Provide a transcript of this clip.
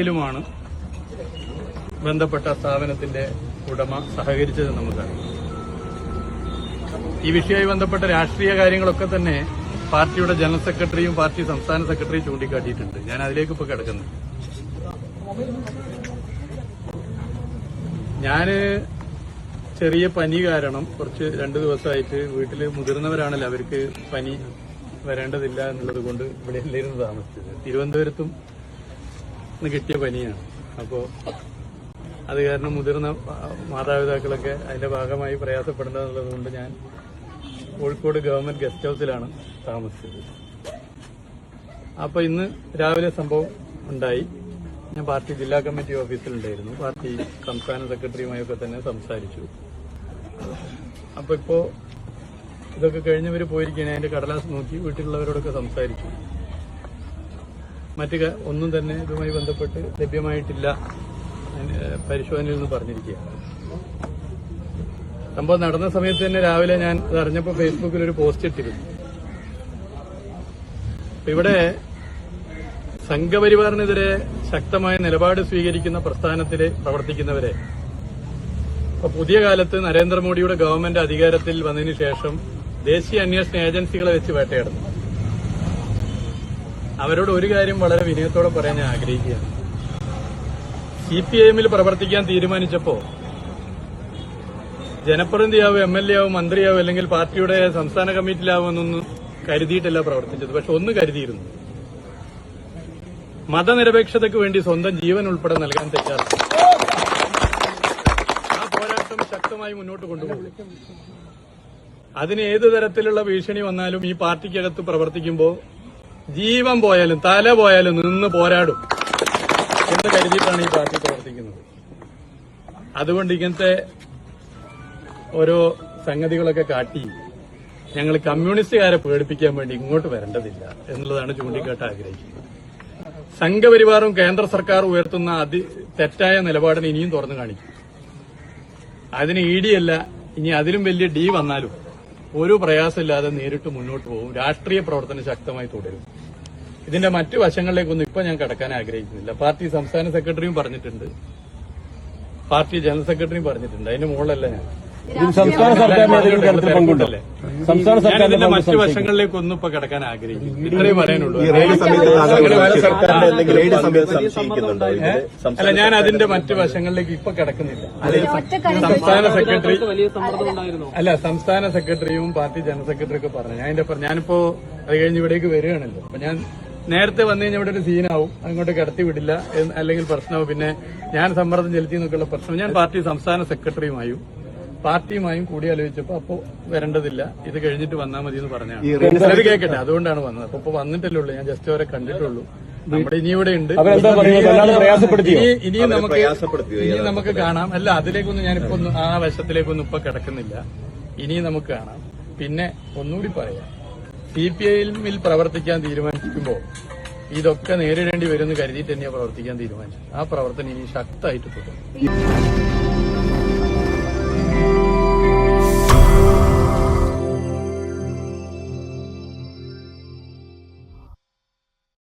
യിലുമാണ് ബന്ധപ്പെട്ട സ്ഥാപനത്തിന്റെ ഉടമ സഹകരിച്ചത് നമുക്കറിയാം. ഈ വിഷയവുമായി ബന്ധപ്പെട്ട രാഷ്ട്രീയ കാര്യങ്ങളൊക്കെ തന്നെ പാർട്ടിയുടെ ജനറൽ സെക്രട്ടറിയും പാർട്ടി സംസ്ഥാന സെക്രട്ടറിയും ചൂണ്ടിക്കാട്ടിയിട്ടുണ്ട്. ഞാൻ അതിലേക്ക് ഇപ്പോൾ കിടക്കുന്നു. ഞാന് ചെറിയ പനി കാരണം കുറച്ച് 2 ദിവസമായിട്ട് വീട്ടിൽ മുതിർന്നവരാണല്ലോ, അവർക്ക് പനി വരേണ്ടതില്ല എന്നുള്ളത് കൊണ്ട് ഇവിടെ എല്ലായിരുന്നു താമസിച്ചത്. തിരുവനന്തപുരത്തും കിട്ടിയ പനിയാണ്. അപ്പോൾ അത് കാരണം മുതിർന്ന മാതാപിതാക്കളൊക്കെ അതിന്റെ ഭാഗമായി പ്രയാസപ്പെടുന്നതെന്നുള്ളത് കൊണ്ട് ഞാൻ കോഴിക്കോട് ഗവൺമെന്റ് ഗസ്റ്റ് ഹൌസിലാണ് താമസിച്ചത്. അപ്പൊ ഇന്ന് രാവിലെ സംഭവം ഉണ്ടായി. ഞാൻ പാർട്ടി ജില്ലാ കമ്മിറ്റി ഓഫീസിലുണ്ടായിരുന്നു. പാർട്ടി സംസ്ഥാന സെക്രട്ടറിയുമായൊക്കെ തന്നെ സംസാരിച്ചു. അപ്പൊ ഇപ്പോ ഇതൊക്കെ കഴിഞ്ഞവർ പോയിരിക്കുകയാണ്. അതിന്റെ കടലാസ് നോക്കി വീട്ടിലുള്ളവരോടൊക്കെ സംസാരിച്ചു. മറ്റു ഒന്നും തന്നെ ഇതുമായി ബന്ധപ്പെട്ട് ലഭ്യമായിട്ടില്ല, പരിശോധനയിൽ നിന്ന് പറഞ്ഞിരിക്കുകയാണ്. സംഭവം നടന്ന സമയത്ത് തന്നെ രാവിലെ ഞാൻ അത് അറിഞ്ഞപ്പോൾ ഫേസ്ബുക്കിൽ ഒരു പോസ്റ്റ് ഇട്ടിരുന്നു. ഇവിടെ സംഘപരിവാറിനെതിരെ ശക്തമായ നിലപാട് സ്വീകരിക്കുന്ന പ്രസ്ഥാനത്തിൽ പ്രവർത്തിക്കുന്നവരെ പുതിയ കാലത്ത് നരേന്ദ്രമോദിയുടെ ഗവൺമെന്റ് അധികാരത്തിൽ വന്നതിന് ശേഷം ദേശീയ അന്വേഷണ ഏജൻസികളെ വെച്ച് വേട്ടയാടുന്നു. അവരോട് ഒരു കാര്യം വളരെ വിനയത്തോടെ പറയാൻ ഞാൻ ആഗ്രഹിക്കുകയാണ്. CPIM പ്രവർത്തിക്കാൻ തീരുമാനിച്ചപ്പോ ജനപ്രതിനിധിയാവും, MLA ആവും, മന്ത്രിയാവും, അല്ലെങ്കിൽ പാർട്ടിയുടെ സംസ്ഥാന കമ്മിറ്റിയിലാവുമെന്നൊന്നും കരുതിയിട്ടല്ല പ്രവർത്തിച്ചത്. പക്ഷെ ഒന്ന് കരുതിയിരുന്നു, മതനിരപേക്ഷതയ്ക്ക് വേണ്ടി സ്വന്തം ജീവൻ ഉൾപ്പെടെ നൽകാൻ തയ്യാറാണ്. ആ പോരാട്ടം ശക്തമായി മുന്നോട്ട് കൊണ്ടുപോകും. അതിന് ഏതു തരത്തിലുള്ള ഭീഷണി വന്നാലും ഈ പാർട്ടിക്കകത്ത് പ്രവർത്തിക്കുമ്പോൾ ജീവൻ പോയാലും തല പോയാലും നിന്ന് പോരാടും എന്ന് കരുതിയിട്ടാണ് ഈ പാർട്ടി പ്രവർത്തിക്കുന്നത്. അതുകൊണ്ട് ഇങ്ങനത്തെ ഓരോ സംഗതികളൊക്കെ കാട്ടി ഞങ്ങൾ കമ്മ്യൂണിസ്റ്റുകാരെ പേടിപ്പിക്കാൻ വേണ്ടി ഇങ്ങോട്ട് വരേണ്ടതില്ല എന്നുള്ളതാണ് ചൂണ്ടിക്കാട്ട് ആഗ്രഹിക്കുന്നത്. സംഘപരിവാറും കേന്ദ്ര സർക്കാർ ഉയർത്തുന്ന തെറ്റായ നിലപാടിന് ഇനിയും തുറന്നു കാണിക്കും. അതിന് ED അല്ല, ഇനി അതിലും വലിയ D വന്നാലും ഒരു പ്രയാസമില്ലാതെ നേരിട്ട് മുന്നോട്ട് പോകും. രാഷ്ട്രീയ പ്രവർത്തനം ശക്തമായി തുടരും. ഇതിന്റെ മറ്റു വശങ്ങളിലേക്കൊന്നും ഇപ്പൊ ഞാൻ കടക്കാൻ ആഗ്രഹിക്കുന്നില്ല. പാർട്ടി സംസ്ഥാന സെക്രട്ടറിയും പറഞ്ഞിട്ടുണ്ട്, പാർട്ടി ജനറൽ സെക്രട്ടറിയും പറഞ്ഞിട്ടുണ്ട്. അതിന്റെ മുകളിലല്ല ഞാൻ. ഞാൻ ഇതിന്റെ മറ്റു വശങ്ങളിലേക്കൊന്നും ഇപ്പൊ കിടക്കാൻ ആഗ്രഹിക്കുന്നു. ഇത്രയും പറയാനുള്ളൂ. അല്ല, ഞാൻ അതിന്റെ മറ്റു വശങ്ങളിലേക്ക് ഇപ്പൊ കിടക്കുന്നില്ല. സംസ്ഥാന സെക്രട്ടറി സംസ്ഥാന സെക്രട്ടറിയും പാർട്ടി ജനറൽ സെക്രട്ടറി ഒക്കെ പറഞ്ഞു. ഞാനിപ്പോ അത് കഴിഞ്ഞ് ഇവിടേക്ക് വരികയാണല്ലോ. അപ്പൊ ഞാൻ നേരത്തെ വന്നു കഴിഞ്ഞാൽ ഇവിടെ ഒരു സീനാവും, അങ്ങോട്ട് കിടത്തി വിടില്ല, അല്ലെങ്കിൽ പ്രശ്നവും. പിന്നെ ഞാൻ സമ്മർദ്ദം ചെലുത്തി എന്നൊക്കെയുള്ള പ്രശ്നം ഞാൻ പാർട്ടി സംസ്ഥാന സെക്രട്ടറിയുമായും പാർട്ടിയുമായും കൂടിയാലോചിച്ചപ്പോ അപ്പോ വരേണ്ടതില്ല, ഇത് കഴിഞ്ഞിട്ട് വന്നാൽ മതി എന്ന് പറഞ്ഞാണ്. അത് കേൾക്കട്ടെ, അതുകൊണ്ടാണ് വന്നത്. അപ്പൊ വന്നിട്ടല്ലേ ഉള്ളൂ, ഞാൻ ജസ്റ്റ് അവരെ കണ്ടിട്ടുള്ളൂ. നമ്മുടെ ഇനി ഇവിടെ ഉണ്ട്, ഇനിയും നമുക്ക് കാണാം. അല്ല, അതിലേക്കൊന്നും ഞാനിപ്പോ ആ വശത്തിലേക്കൊന്നും ഇപ്പൊ കിടക്കുന്നില്ല. ഇനിയും നമുക്ക് കാണാം. പിന്നെ ഒന്നുകൂടി പറയാം, CPIM പ്രവർത്തിക്കാൻ തീരുമാനിക്കുമ്പോൾ ഇതൊക്കെ നേരിടേണ്ടി വരുമെന്ന് കരുതിയിട്ട് തന്നെയാണ് പ്രവർത്തിക്കാൻ തീരുമാനിച്ചത്. ആ പ്രവർത്തനം ഇനി ശക്തമായിട്ട് തുടരും.